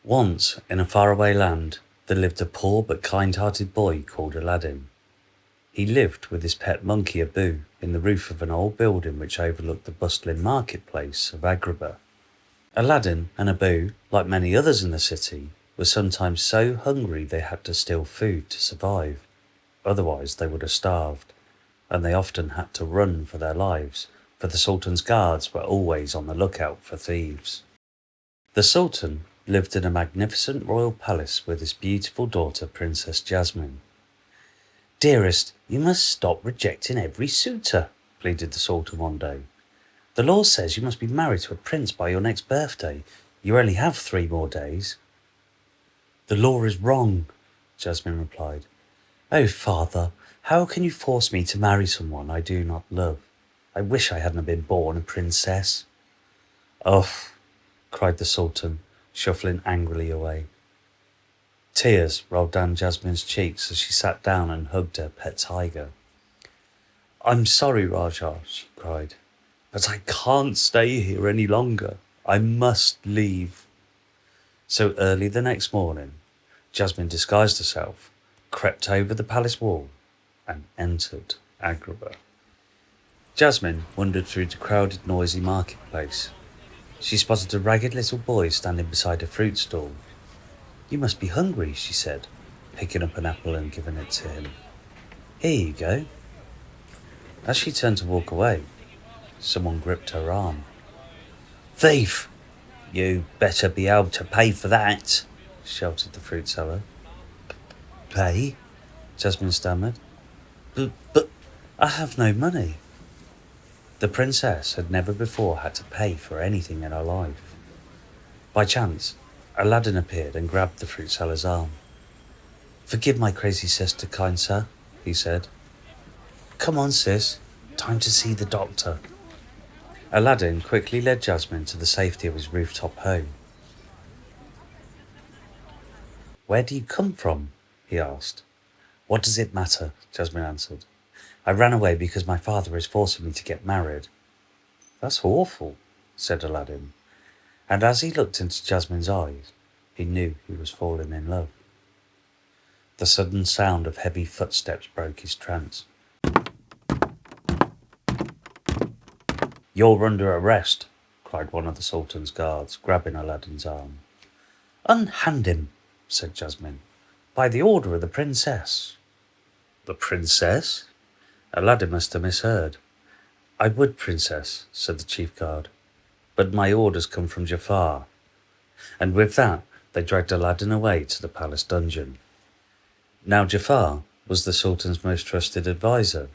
Once, in a faraway land, there lived a poor but kind-hearted boy called Aladdin. He lived with his pet monkey Abu in the roof of an old building which overlooked the bustling marketplace of Agrabah. Aladdin and Abu, like many others in the city, were sometimes so hungry they had to steal food to survive. Otherwise they would have starved, and they often had to run for their lives, for the Sultan's guards were always on the lookout for thieves. The Sultan lived in a magnificent royal palace with his beautiful daughter, Princess Jasmine. "Dearest, you must stop rejecting every suitor," pleaded the Sultan one day. "The law says you must be married to a prince by your next birthday. You only have 3 more days." "The law is wrong," Jasmine replied. "Oh, father, how can you force me to marry someone I do not love? I wish I hadn't been born a princess." "Oh," cried the Sultan, shuffling angrily away. Tears rolled down Jasmine's cheeks as she sat down and hugged her pet tiger. "I'm sorry, Rajah," she cried, "but I can't stay here any longer. I must leave." So early the next morning, Jasmine disguised herself, crept over the palace wall, and entered Agrabah. Jasmine wandered through the crowded, noisy marketplace. She spotted a ragged little boy standing beside a fruit stall. "You must be hungry," she said, picking up an apple and giving it to him. "Here you go." As she turned to walk away, someone gripped her arm. "Thief! You better be able to pay for that," shouted the fruit seller. "Pay?" Jasmine stammered. But I have no money." The princess had never before had to pay for anything in her life. By chance, Aladdin appeared and grabbed the fruit seller's arm. "Forgive my crazy sister, kind sir," he said. "Come on, sis. Time to see the doctor." Aladdin quickly led Jasmine to the safety of his rooftop home. "Where do you come from?" he asked. "What does it matter?" Jasmine answered. "I ran away because my father is forcing me to get married." "That's awful," said Aladdin. And as he looked into Jasmine's eyes, he knew he was falling in love. The sudden sound of heavy footsteps broke his trance. "You're under arrest," cried one of the Sultan's guards, grabbing Aladdin's arm. "Unhand him," said Jasmine, "by the order of the princess." "The princess?" Aladdin must have misheard. "I would, princess," said the chief guard, "but my orders come from Jafar." And with that, they dragged Aladdin away to the palace dungeon. Now Jafar was the Sultan's most trusted advisor,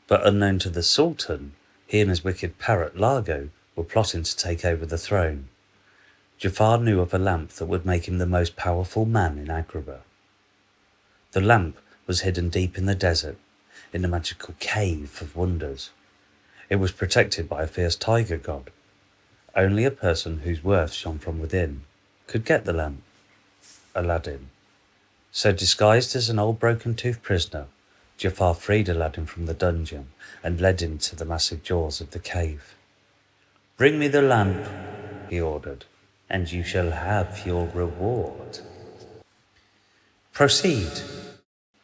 but unknown to the Sultan, he and his wicked parrot Largo were plotting to take over the throne. Jafar knew of a lamp that would make him the most powerful man in Agrabah. The lamp was hidden deep in the desert, in a magical cave of wonders. It was protected by a fierce tiger god. Only a person whose worth shone from within could get the lamp. Aladdin. So disguised as an old broken-toothed prisoner, Jafar freed Aladdin from the dungeon and led him to the massive jaws of the cave. "Bring me the lamp," he ordered, "and you shall have your reward." "Proceed,"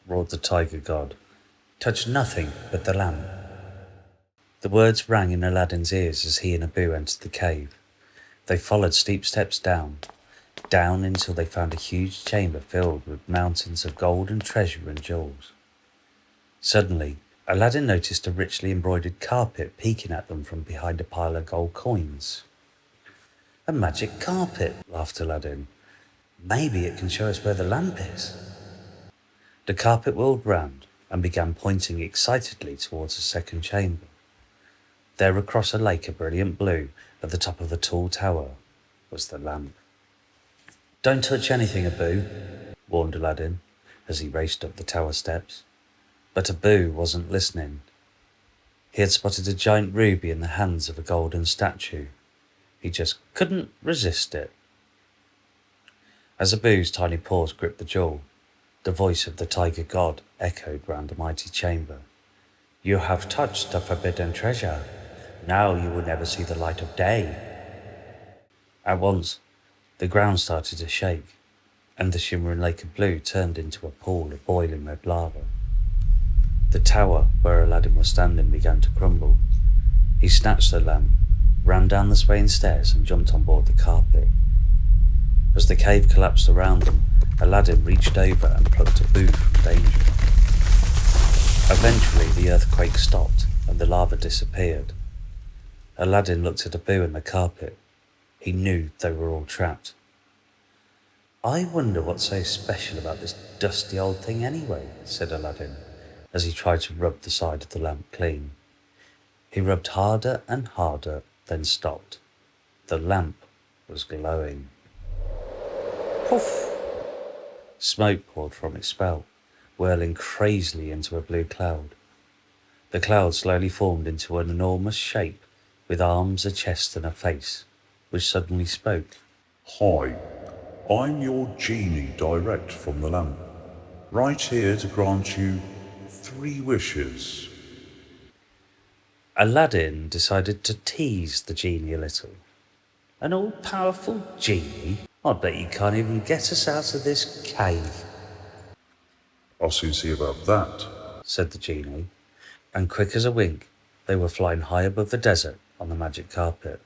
roared the tiger god. "Touch nothing but the lamp." The words rang in Aladdin's ears as he and Abu entered the cave. They followed steep steps down until they found a huge chamber filled with mountains of gold and treasure and jewels. Suddenly, Aladdin noticed a richly embroidered carpet peeking at them from behind a pile of gold coins. "A magic carpet," laughed Aladdin. "Maybe it can show us where the lamp is." The carpet whirled round and began pointing excitedly towards a second chamber. There across a lake of brilliant blue, at the top of a tall tower, was the lamp. "Don't touch anything, Abu," warned Aladdin as he raced up the tower steps. But Abu wasn't listening. He had spotted a giant ruby in the hands of a golden statue. He just couldn't resist it. As Abu's tiny paws gripped the jewel, the voice of the tiger god echoed round the mighty chamber. "You have touched the forbidden treasure. Now you will never see the light of day." At once, The ground started to shake, and the shimmering lake of blue turned into a pool of boiling red lava. The tower where Aladdin was standing began to crumble. He snatched the lamp, ran down the swaying stairs, and jumped on board the carpet. As the cave collapsed around them, Aladdin reached over and plucked a Boo from danger. Eventually, the earthquake stopped and the lava disappeared. Aladdin looked at Abu and the carpet. He knew they were all trapped. "I wonder what's so special about this dusty old thing anyway," said Aladdin, as he tried to rub the side of the lamp clean. He rubbed harder and harder, then stopped. The lamp was glowing. Poof! Smoke poured from its spout, whirling crazily into a blue cloud. The cloud slowly formed into an enormous shape with arms, a chest, and a face, which suddenly spoke. "Hi, I'm your genie direct from the lamp, right here to grant you 3 wishes." Aladdin decided to tease the genie a little. "An all-powerful genie? I bet you can't even get us out of this cave," "I'll soon see about that," said the genie, and quick as a wink, they were flying high above the desert on the magic carpet.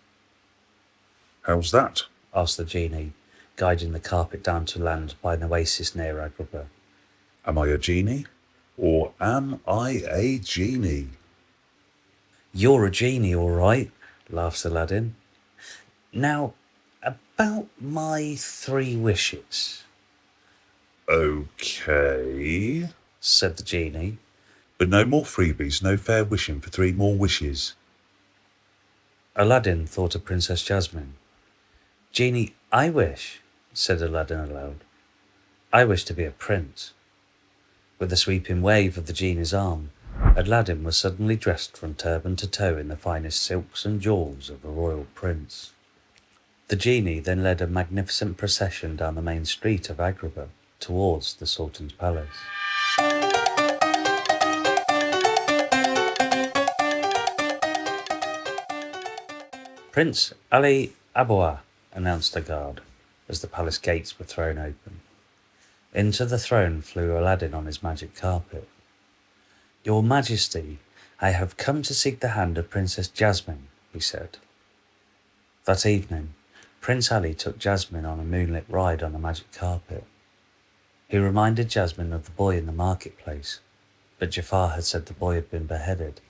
"How's that?" asked the genie, guiding the carpet down to land by an oasis near Agrabah. "Am I a genie? Or am I a genie?" "You're a genie, all right," laughed Aladdin. "Now, about my 3 wishes," "Okay," said the genie. "but no more freebies, no fair wishing for 3 more wishes." Aladdin thought of Princess Jasmine. "Genie, I wish," said Aladdin aloud. "I wish to be a prince." With a sweeping wave of the genie's arm, Aladdin was suddenly dressed from turban to toe in the finest silks and jewels of a royal prince. The genie then led a magnificent procession down the main street of Agrabah towards the Sultan's palace. "Prince Ali Abua," announced a guard, as the palace gates were thrown open. Into the throne flew Aladdin on his magic carpet. "Your Majesty, I have come to seek the hand of Princess Jasmine," he said. That evening, Prince Ali took Jasmine on a moonlit ride on the magic carpet. He reminded Jasmine of the boy in the marketplace, but Jafar had said the boy had been beheaded.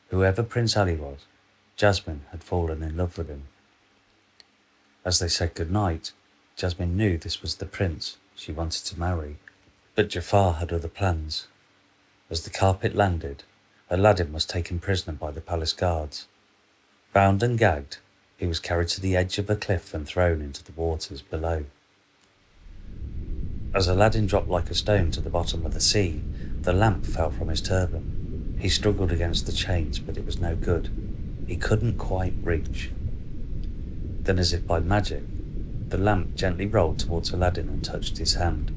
Whoever Prince Ali was, Jasmine had fallen in love with him. As they said goodnight, Jasmine knew this was the prince she wanted to marry, but Jafar had other plans. As the carpet landed, Aladdin was taken prisoner by the palace guards. Bound and gagged, he was carried to the edge of a cliff and thrown into the waters below. As Aladdin dropped like a stone to the bottom of the sea, the lamp fell from his turban. He struggled against the chains, but it was no good. He couldn't quite reach. Then, as if by magic, the lamp gently rolled towards Aladdin and touched his hand.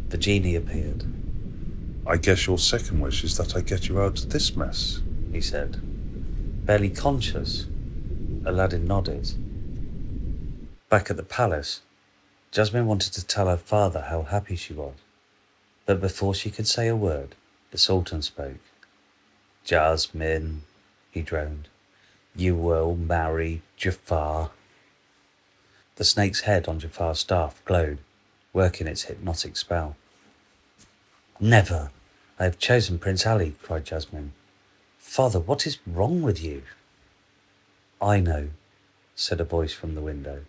The genie appeared. "I guess your second wish is that I get you out of this mess," he said. Barely conscious, Aladdin nodded. Back at the palace, Jasmine wanted to tell her father how happy she was, but before she could say a word, the Sultan spoke. "Jasmine," he droned, "you will marry Jafar." The snake's head on Jafar's staff glowed, working its hypnotic spell. "Never! I have chosen Prince Ali," cried Jasmine. "Father, what is wrong with you?" "I know," said a voice from the window.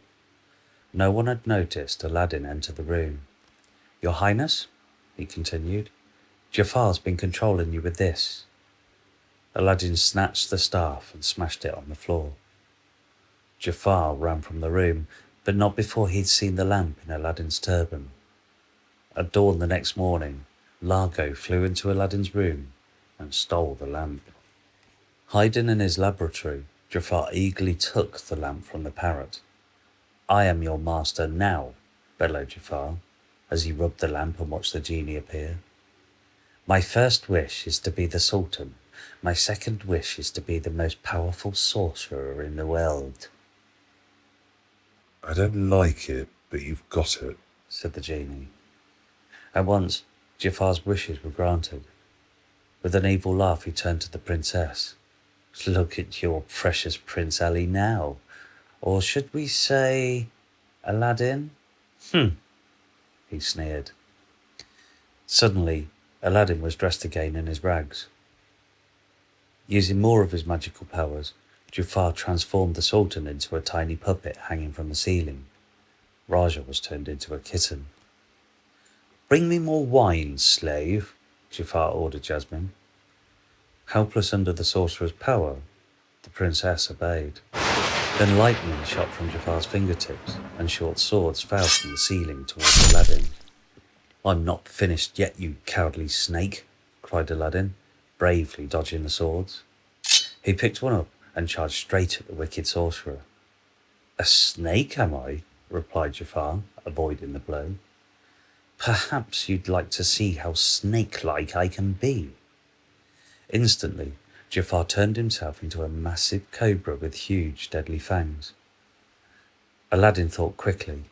No one had noticed Aladdin enter the room. "Your Highness," he continued, "Jafar's been controlling you with this." Aladdin snatched the staff and smashed it on the floor. Jafar ran from the room, but not before he'd seen the lamp in Aladdin's turban. At dawn the next morning, Largo flew into Aladdin's room and stole the lamp. Hiding in his laboratory, Jafar eagerly took the lamp from the parrot. "I am your master now," bellowed Jafar, as he rubbed the lamp and watched the genie appear. "My first wish is to be the Sultan. My second wish is to be the most powerful sorcerer in the world." I don't like it, but you've got it, said the genie. At once, Jafar's wishes were granted. With an evil laugh, he turned to the princess. Look at your precious Prince Ali now. Or should we say Aladdin? He sneered. Suddenly, Aladdin was dressed again in his rags. Using more of his magical powers, Jafar transformed the Sultan into a tiny puppet hanging from the ceiling. Raja was turned into a kitten. Bring me more wine, slave, Jafar ordered Jasmine. Helpless under the sorcerer's power, the princess obeyed. Then lightning shot from Jafar's fingertips, and short swords fell from the ceiling towards Aladdin. I'm not finished yet, you cowardly snake, cried Aladdin, bravely dodging the swords. He picked one up and charged straight at the wicked sorcerer. A snake, am I? Replied Jafar, avoiding the blow. Perhaps you'd like to see how snake-like I can be. Instantly, Jafar turned himself into a massive cobra with huge, deadly fangs. Aladdin thought quickly.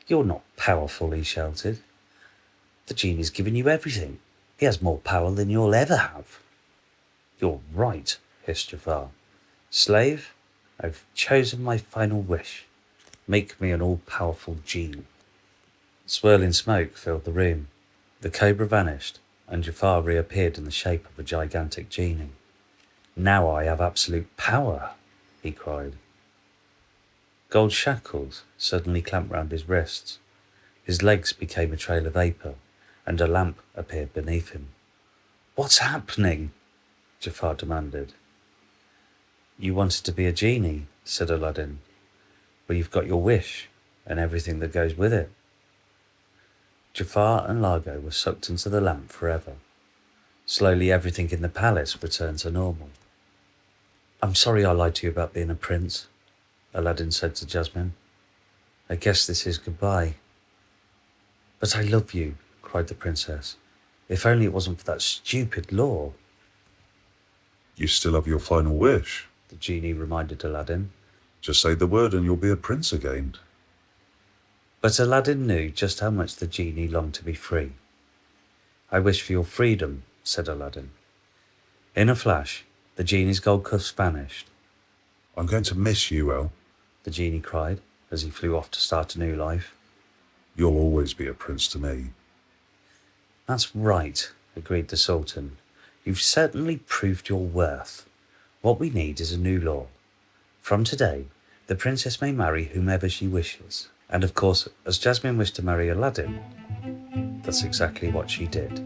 You're not powerful, he shouted. The genie's given you everything. He has more power than you'll ever have. You're right, hissed Jafar. Slave, I've chosen my final wish. Make me an all-powerful genie. Swirling smoke filled the room. The cobra vanished, and Jafar reappeared in the shape of a gigantic genie. Now I have absolute power, he cried. Gold shackles suddenly clamped round his wrists. His legs became a trail of vapour, and a lamp appeared beneath him. What's happening? Jafar demanded. You wanted to be a genie, said Aladdin. Well, you've got your wish, and everything that goes with it. Jafar and Largo were sucked into the lamp forever. Slowly everything in the palace returned to normal. I'm sorry I lied to you about being a prince, Aladdin said to Jasmine. I guess this is goodbye. But I love you, cried the princess. If only it wasn't for that stupid law. You still have your final wish, The genie reminded Aladdin. Just say the word and you'll be a prince again. But Aladdin knew just how much the genie longed to be free. I wish for your freedom, said Aladdin. In a flash, the genie's gold cuffs vanished. I'm going to miss you, El. The genie cried as he flew off to start a new life. You'll always be a prince to me. That's right, agreed the Sultan. You've certainly proved your worth. What we need is a new law. From today, the princess may marry whomever she wishes. And of course, as Jasmine wished to marry Aladdin, that's exactly what she did.